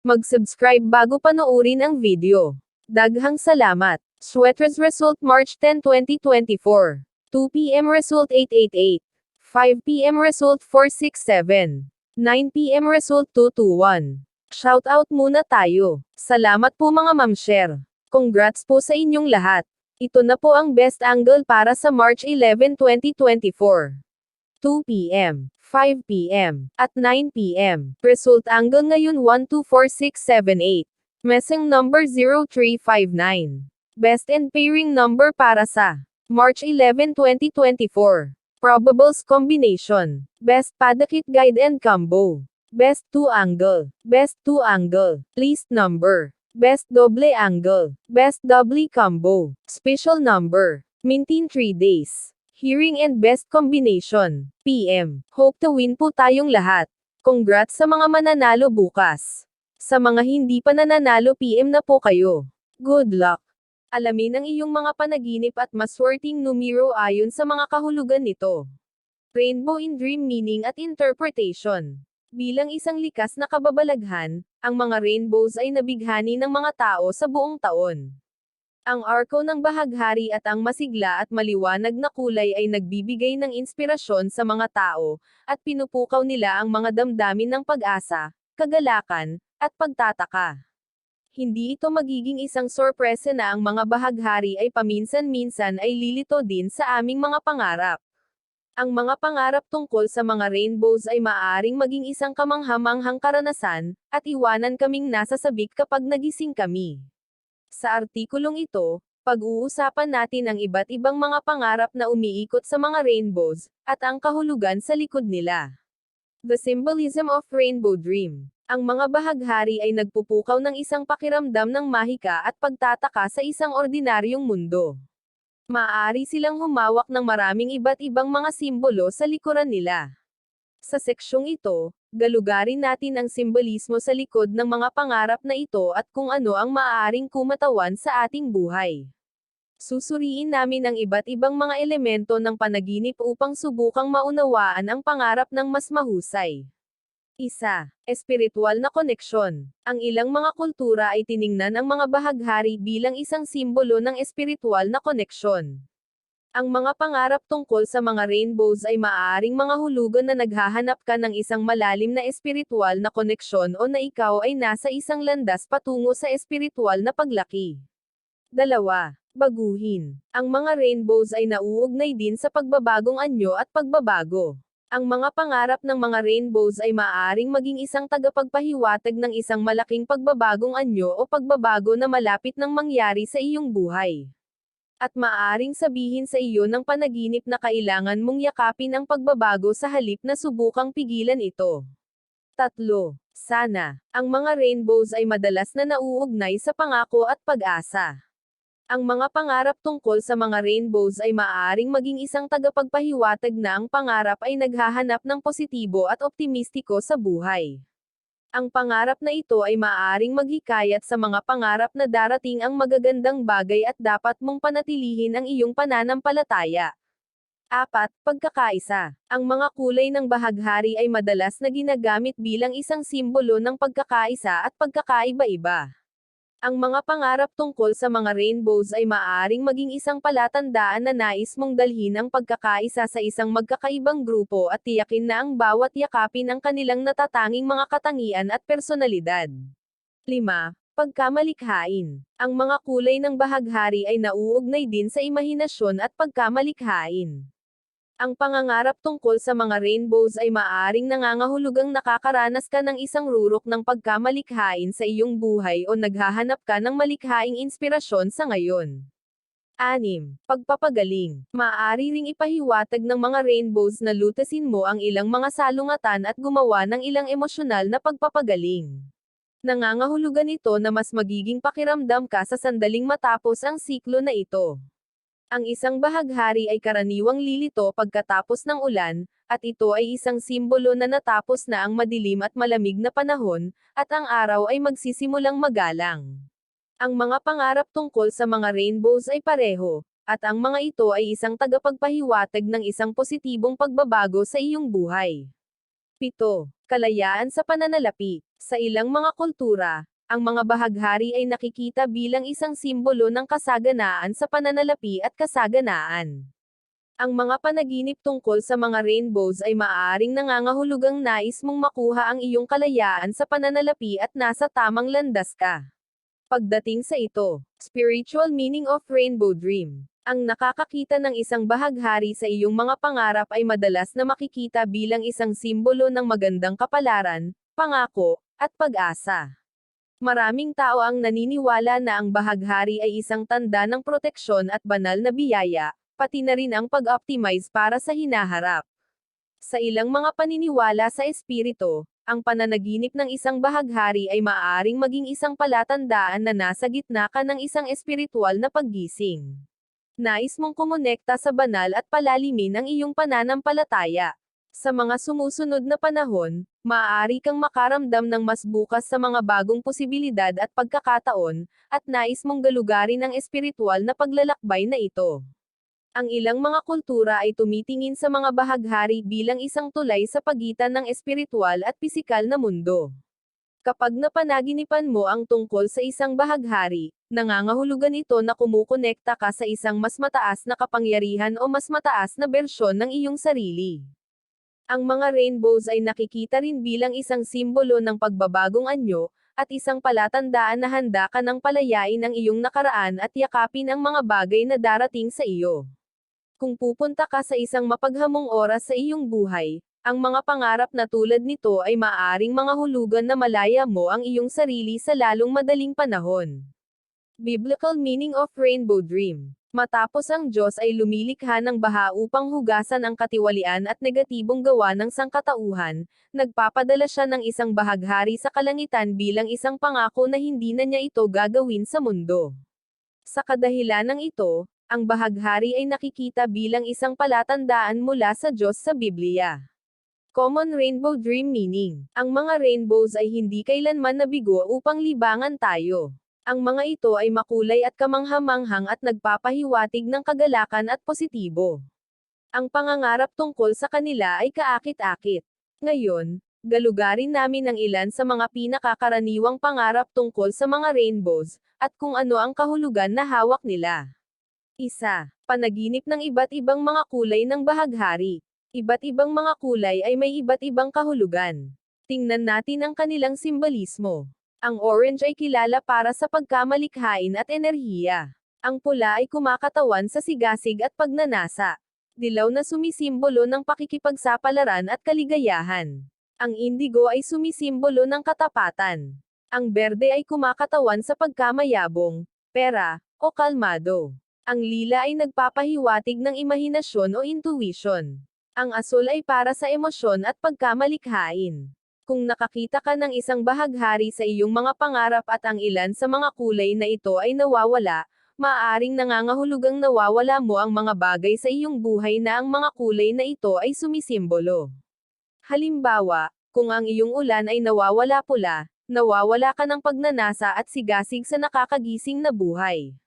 Mag-subscribe bago panoorin ang video. Daghang salamat. Sweaters result March 10, 2024. 2 p.m. result 888. 5 p.m. result 467. 9 p.m. result 221. Shoutout muna tayo. Salamat po mga ma'am-share. Congrats po sa inyong lahat. Ito na po ang best angle para sa March 11, 2024. 2 p.m., 5 p.m., at 9 p.m. Result angle ngayon 124678. Messing number 0359. Best and pairing number para sa March 11, 2024. Probables combination. Best padakit guide and combo. Best 2 angle. Best 2 angle. Least number. Best double angle. Best double combo. Special number. Maintain 3 days. Hearing and best combination. PM. Hope to win po tayong lahat. Congrats sa mga mananalo bukas. Sa mga hindi pa nananalo PM na po kayo. Good luck. Alamin ang iyong mga panaginip at maswerteng numero ayon sa mga kahulugan nito. Rainbow in dream meaning at interpretation. Bilang isang likas na kababalaghan, ang mga rainbows ay nabighani ng mga tao sa buong taon. Ang arko ng bahaghari at ang masigla at maliwanag na kulay ay nagbibigay ng inspirasyon sa mga tao, at pinupukaw nila ang mga damdamin ng pag-asa, kagalakan, at pagtataka. Hindi ito magiging isang sorpresa na ang mga bahaghari ay paminsan-minsan ay lilito din sa aming mga pangarap. Ang mga pangarap tungkol sa mga rainbows ay maaaring maging isang kamangha-manghang karanasan, at iwanan kaming nasa sabik kapag nagising kami. Sa artikulong ito, pag-uusapan natin ang iba't ibang mga pangarap na umiikot sa mga rainbows, at ang kahulugan sa likod nila. The symbolism of rainbow dream. Ang mga bahaghari ay nagpupukaw ng isang pakiramdam ng mahika at pagtataka sa isang ordinaryong mundo. Maaari silang humawak ng maraming iba't ibang mga simbolo sa likuran nila. Sa seksyong ito, galugarin natin ang simbolismo sa likod ng mga pangarap na ito at kung ano ang maaaring kumatawan sa ating buhay. Susuriin namin ang iba't ibang mga elemento ng panaginip upang subukang maunawaan ang pangarap ng mas mahusay. 1. Espiritual na koneksyon. Ang ilang mga kultura ay tiningnan ang mga bahaghari bilang isang simbolo ng espiritual na koneksyon. Ang mga pangarap tungkol sa mga rainbows ay maaaring mga hulugan na naghahanap ka ng isang malalim na espiritual na koneksyon o na ikaw ay nasa isang landas patungo sa espiritual na paglaki. 2. Baguhin. Ang mga rainbows ay nauugnay din sa pagbabagong anyo at pagbabago. Ang mga pangarap ng mga rainbows ay maaaring maging isang tagapagpahiwatig ng isang malaking pagbabagong anyo o pagbabago na malapit nang mangyari sa iyong buhay. At maaaring sabihin sa iyo ng panaginip na kailangan mong yakapin ang pagbabago sa halip na subukang pigilan ito. 3. Sana. Ang mga rainbows ay madalas na nauugnay sa pangako at pag-asa. Ang mga pangarap tungkol sa mga rainbows ay maaaring maging isang tagapagpahiwatig na ang pangarap ay naghahanap ng positibo at optimistiko sa buhay. Ang pangarap na ito ay maaaring maghikayat sa mga pangarap na darating ang magagandang bagay at dapat mong panatilihin ang iyong pananampalataya. 4. Pagkakaisa. Ang mga kulay ng bahaghari ay madalas na ginagamit bilang isang simbolo ng pagkakaisa at pagkakaiba-iba. Ang mga pangarap tungkol sa mga rainbows ay maaaring maging isang palatandaan na nais mong dalhin ang pagkakaisa sa isang magkakaibang grupo at tiyakin na ang bawat yakapin ang kanilang natatanging mga katangian at personalidad. 5. Pagkamalikhain. Ang mga kulay ng bahaghari ay nauugnay din sa imahinasyon at pagkamalikhain. Ang pangangarap tungkol sa mga rainbows ay maaaring nangangahulugang nakakaranas ka ng isang rurok ng pagkamalikhain sa iyong buhay o naghahanap ka ng malikhaing inspirasyon sa ngayon. 6. Pagpapagaling. Maaari ring ipahiwatig ng mga rainbows na lutasin mo ang ilang mga salungatan at gumawa ng ilang emosyonal na pagpapagaling. Nangangahulugan ito na mas magiging pakiramdam ka sa sandaling matapos ang siklo na ito. Ang isang bahaghari ay karaniwang lilito pagkatapos ng ulan, at ito ay isang simbolo na natapos na ang madilim at malamig na panahon, at ang araw ay magsisimulang magalang. Ang mga pangarap tungkol sa mga rainbows ay pareho, at ang mga ito ay isang tagapagpahiwatig ng isang positibong pagbabago sa iyong buhay. 7. Kalayaan sa pananalapi. Sa ilang mga kultura, ang mga bahaghari ay nakikita bilang isang simbolo ng kasaganaan sa pananalapi at kasaganaan. Ang mga panaginip tungkol sa mga rainbows ay maaaring nangangahulugang nais mong makuha ang iyong kalayaan sa pananalapi at nasa tamang landas ka. Pagdating sa ito, spiritual meaning of rainbow dream. Ang nakakakita ng isang bahaghari sa iyong mga pangarap ay madalas na makikita bilang isang simbolo ng magandang kapalaran, pangako, at pag-asa. Maraming tao ang naniniwala na ang bahaghari ay isang tanda ng proteksyon at banal na biyaya, pati na rin ang pag-optimize para sa hinaharap. Sa ilang mga paniniwala sa espiritu, ang pananaginip ng isang bahaghari ay maaaring maging isang palatandaan na nasa gitna ka ng isang espiritual na paggising. Nais mong kumonekta sa banal at palalimin ang iyong pananampalataya. Sa mga sumusunod na panahon, maaari kang makaramdam ng mas bukas sa mga bagong posibilidad at pagkakataon, at nais mong galugarin ang espiritual na paglalakbay na ito. Ang ilang mga kultura ay tumitingin sa mga bahaghari bilang isang tulay sa pagitan ng espiritual at pisikal na mundo. Kapag napanaginipan mo ang tungkol sa isang bahaghari, nangangahulugan ito na kumukonekta ka sa isang mas mataas na kapangyarihan o mas mataas na bersyon ng iyong sarili. Ang mga rainbows ay nakikita rin bilang isang simbolo ng pagbabagong anyo, at isang palatandaan na handa ka ng palayain ang iyong nakaraan at yakapin ang mga bagay na darating sa iyo. Kung pupunta ka sa isang mapaghamong oras sa iyong buhay, ang mga pangarap na tulad nito ay maaaring mga hulugan na malaya mo ang iyong sarili sa lalong madaling panahon. Biblical meaning of rainbow dream. Matapos ang Diyos ay lumilikha ng baha upang hugasan ang katiwalian at negatibong gawa ng sangkatauhan, nagpapadala siya ng isang bahaghari sa kalangitan bilang isang pangako na hindi na niya ito gagawin sa mundo. Sa kadahilan ng ito, ang bahaghari ay nakikita bilang isang palatandaan mula sa Diyos sa Biblia. Common rainbow dream meaning. Ang mga rainbows ay hindi kailanman nabigo upang libangan tayo. Ang mga ito ay makulay at kamanghamanghang at nagpapahiwatig ng kagalakan at positibo. Ang pangangarap tungkol sa kanila ay kaakit-akit. Ngayon, galugarin namin ang ilan sa mga pinakakaraniwang pangarap tungkol sa mga rainbows, at kung ano ang kahulugan na hawak nila. 1. Panaginip ng iba't ibang mga kulay ng bahaghari. Iba't ibang mga kulay ay may iba't ibang kahulugan. Tingnan natin ang kanilang simbolismo. Ang orange ay kilala para sa pagkamalikhain at enerhiya. Ang pula ay kumakatawan sa sigasig at pagnanasa. Dilaw na sumisimbolo ng pakikipagsapalaran at kaligayahan. Ang indigo ay sumisimbolo ng katapatan. Ang berde ay kumakatawan sa pagkamayabong, pera, o kalmado. Ang lila ay nagpapahiwatig ng imahinasyon o intuition. Ang asul ay para sa emosyon at pagkamalikhain. Kung nakakita ka ng isang bahaghari sa iyong mga pangarap at ang ilan sa mga kulay na ito ay nawawala, maaaring nangangahulugang nawawala mo ang mga bagay sa iyong buhay na ang mga kulay na ito ay sumisimbolo. Halimbawa, kung ang iyong ulan ay nawawala pula, nawawala ka ng pagnanasa at sigasig sa nakakagising na buhay.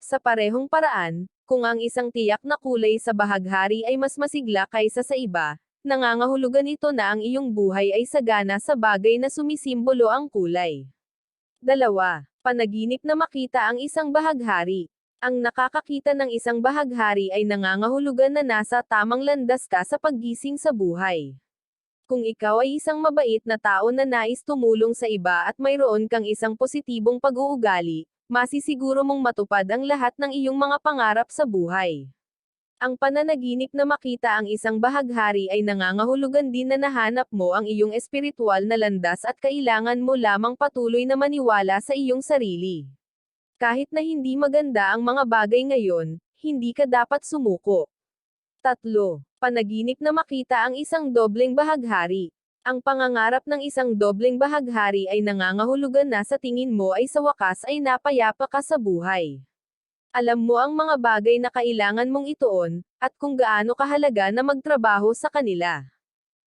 Sa parehong paraan, kung ang isang tiyak na kulay sa bahaghari ay mas masigla kaysa sa iba, nangangahulugan ito na ang iyong buhay ay sagana sa bagay na sumisimbolo ang kulay. 2. Panaginip na makita ang isang bahaghari. Ang nakakakita ng isang bahaghari ay nangangahulugan na nasa tamang landas ka sa paggising sa buhay. Kung ikaw ay isang mabait na tao na nais tumulong sa iba at mayroon kang isang positibong pag-uugali, masisiguro mong matupad ang lahat ng iyong mga pangarap sa buhay. Ang pananaginip na makita ang isang bahaghari ay nangangahulugan din na nahanap mo ang iyong espiritual na landas at kailangan mo lamang patuloy na maniwala sa iyong sarili. Kahit na hindi maganda ang mga bagay ngayon, hindi ka dapat sumuko. 3. Panaginip na makita ang isang dobleng bahaghari. Ang pangangarap ng isang dobleng bahaghari ay nangangahulugan na sa tingin mo ay sa wakas ay napayapa ka sa buhay. Alam mo ang mga bagay na kailangan mong ituon, at kung gaano kahalaga na magtrabaho sa kanila.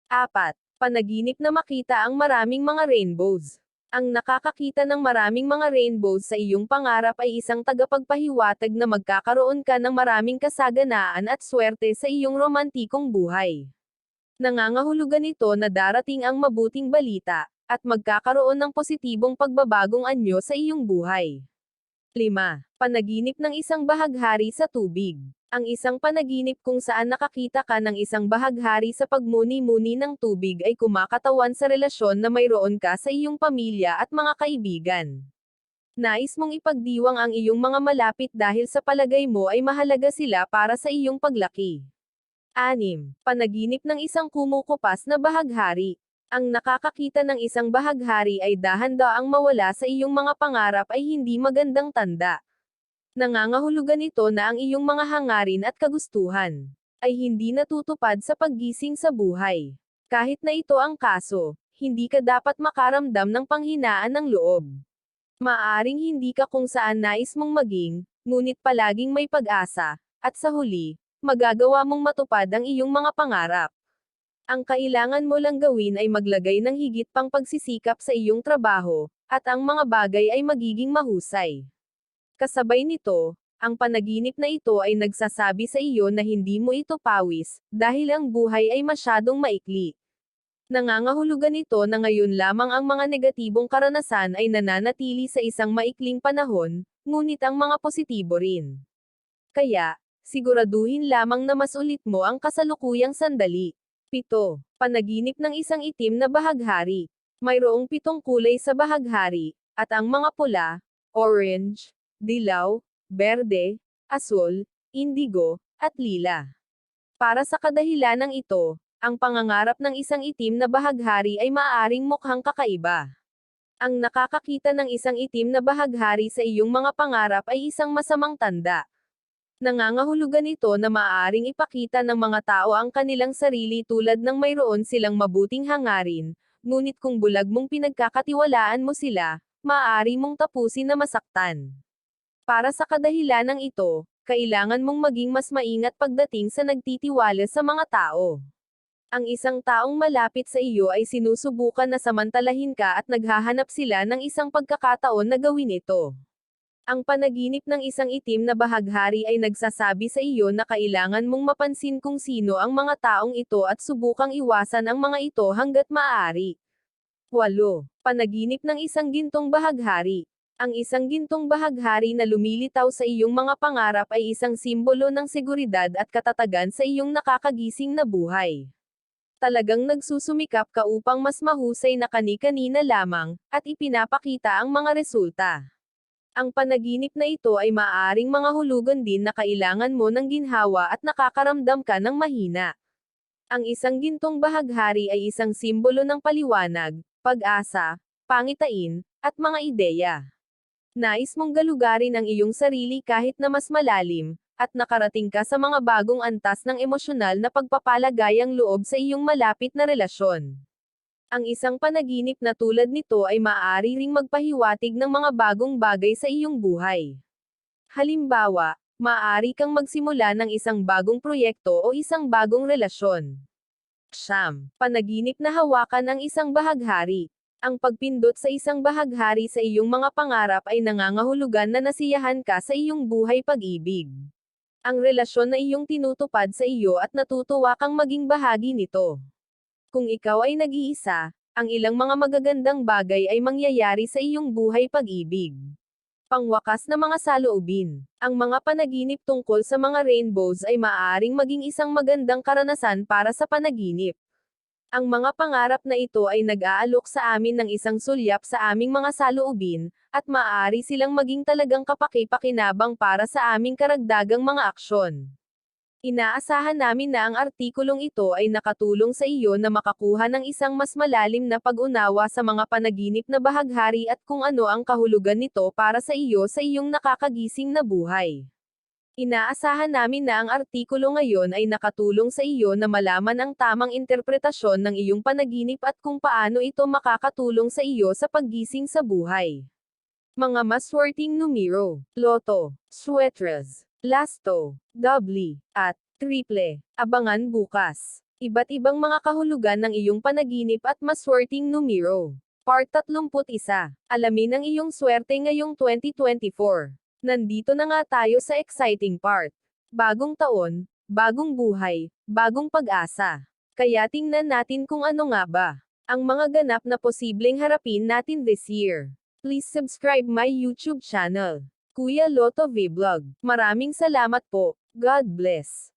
4. Panaginip na makita ang maraming mga rainbows. Ang nakakakita ng maraming mga rainbows sa iyong pangarap ay isang tagapagpahiwatig na magkakaroon ka ng maraming kasaganaan at swerte sa iyong romantikong buhay. Nangangahulugan ito na darating ang mabuting balita, at magkakaroon ng positibong pagbabagong anyo sa iyong buhay. 5. Panaginip ng isang bahaghari sa tubig. Ang isang panaginip kung saan nakakita ka ng isang bahaghari sa pagmuni-muni ng tubig ay kumakatawan sa relasyon na mayroon ka sa iyong pamilya at mga kaibigan. Nais mong ipagdiwang ang iyong mga malapit dahil sa palagay mo ay mahalaga sila para sa iyong paglaki. 6. Panaginip ng isang kumukupas na bahaghari. Ang nakakakita ng isang bahaghari ay dahan-daang mawala sa iyong mga pangarap ay hindi magandang tanda. Nangangahulugan ito na ang iyong mga hangarin at kagustuhan ay hindi natutupad sa paggising sa buhay. Kahit na ito ang kaso, hindi ka dapat makaramdam ng panghinaan ng loob. Maaring hindi ka kung saan nais mong maging, ngunit palaging may pag-asa, at sa huli, magagawa mong matupad ang iyong mga pangarap. Ang kailangan mo lang gawin ay maglagay ng higit pang pagsisikap sa iyong trabaho, at ang mga bagay ay magiging mahusay. Kasabay nito, ang panaginip na ito ay nagsasabi sa iyo na hindi mo ito pawis, dahil ang buhay ay masyadong maikli. Nangangahulugan ito na ngayon lamang ang mga negatibong karanasan ay nananatili sa isang maikling panahon, ngunit ang mga positibo rin. Kaya, siguraduhin lamang na mas ulit mo ang kasalukuyang sandali. 7. Panaginip ng isang itim na bahaghari. Mayroong 7 kulay sa bahaghari, at ang mga pula, orange, dilaw, berde, asul, indigo, at lila. Para sa kadahilanang ito, ang pangangarap ng isang itim na bahaghari ay maaaring mukhang kakaiba. Ang nakakakita ng isang itim na bahaghari sa iyong mga pangarap ay isang masamang tanda. Nangangahulugan ito na maaaring ipakita ng mga tao ang kanilang sarili tulad ng mayroon silang mabuting hangarin, ngunit kung bulag mong pinagkakatiwalaan mo sila, maaari mong tapusin na masaktan. Para sa kadahilanang ito, kailangan mong maging mas maingat pagdating sa nagtitiwala sa mga tao. Ang isang taong malapit sa iyo ay sinusubukan na samantalahin ka at naghahanap sila ng isang pagkakataon na gawin ito. Ang panaginip ng isang itim na bahaghari ay nagsasabi sa iyo na kailangan mong mapansin kung sino ang mga taong ito at subukang iwasan ang mga ito hanggat maaari. 8. Panaginip ng isang gintong bahaghari. Ang isang gintong bahaghari na lumilitaw sa iyong mga pangarap ay isang simbolo ng seguridad at katatagan sa iyong nakakagising na buhay. Talagang nagsusumikap ka upang mas mahusay na kani-kanina lamang, at ipinapakita ang mga resulta. Ang panaginip na ito ay maaaring mga hulugan din na kailangan mo ng ginhawa at nakakaramdam ka ng mahina. Ang isang gintong bahaghari ay isang simbolo ng paliwanag, pag-asa, pangitain, at mga ideya. Nais mong galugarin ang iyong sarili kahit na mas malalim, at nakarating ka sa mga bagong antas ng emosyonal na pagpapalagayang loob sa iyong malapit na relasyon. Ang isang panaginip na tulad nito ay maaari ring magpahiwatig ng mga bagong bagay sa iyong buhay. Halimbawa, maaari kang magsimula ng isang bagong proyekto o isang bagong relasyon. 9. Panaginip na hawakan ang isang bahaghari. Ang pagpindot sa isang bahaghari sa iyong mga pangarap ay nangangahulugan na nasiyahan ka sa iyong buhay pag-ibig. Ang relasyon na iyong tinutupad sa iyo at natutuwa kang maging bahagi nito. Kung ikaw ay nag-iisa, ang ilang mga magagandang bagay ay mangyayari sa iyong buhay pag-ibig. Pangwakas na mga saloobin. Ang mga panaginip tungkol sa mga rainbows ay maaaring maging isang magandang karanasan para sa panaginip. Ang mga pangarap na ito ay nag-aalok sa amin ng isang sulyap sa aming mga saloobin, at maaari silang maging talagang kapaki-pakinabang para sa aming karagdagang mga aksyon. Inaasahan namin na ang artikulong ito ay nakatulong sa iyo na makakuha ng isang mas malalim na pag-unawa sa mga panaginip na bahaghari at kung ano ang kahulugan nito para sa iyo sa iyong nakakagising na buhay. Inaasahan namin na ang artikulo ngayon ay nakatulong sa iyo na malaman ang tamang interpretasyon ng iyong panaginip at kung paano ito makakatulong sa iyo sa paggising sa buhay. Mga maswerteng numero, loto, swetres, lasto, doubly, at triple. Abangan bukas. Iba't ibang mga kahulugan ng iyong panaginip at maswerteng numero. Part 31. Alamin ang iyong swerte ngayong 2024. Nandito na nga tayo sa exciting part. Bagong taon, bagong buhay, bagong pag-asa. Kaya tingnan natin kung ano nga ba ang mga ganap na posibleng harapin natin this year. Please subscribe my YouTube channel, Kuya Lotto Vlog. Maraming salamat po. God bless.